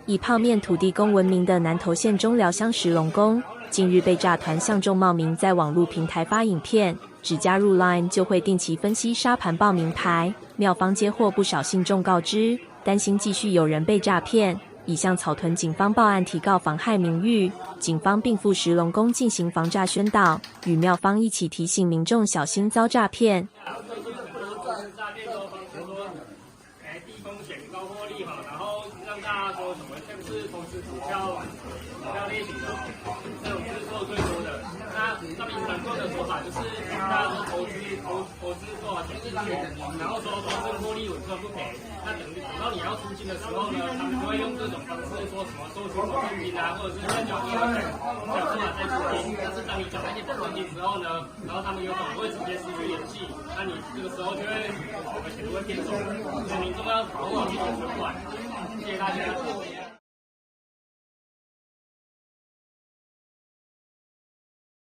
以泡面土地公闻名的南投县中寮乡石龙宫，近日被诈团相中冒名在网络平台发影片，只加入 LINE 就会定期分析沙盘报名牌。庙方接获不少信众告知，担心继续有人被诈骗，已向草屯警方报案提告妨害名誉。警方并赴石龙宫进行防诈宣导，与庙方一起提醒民众小心遭诈骗。低风险高获利哈，然后让大家说什么像是投资股票类型的，这种是做最多的。那他们常做的说法就是，大家说投资做钱进去，然后说保证获利稳赚不赔。那等到你要出金的时候呢，他们就会用这种方式说什么收取保证金啊，或者是再缴1%再出金。但是当你缴那些保证金之后呢，然后他们有可能会直接失去联系，那你这个时候就会钱就会变走了。所以民众要把握好自己的存款。谢谢大家。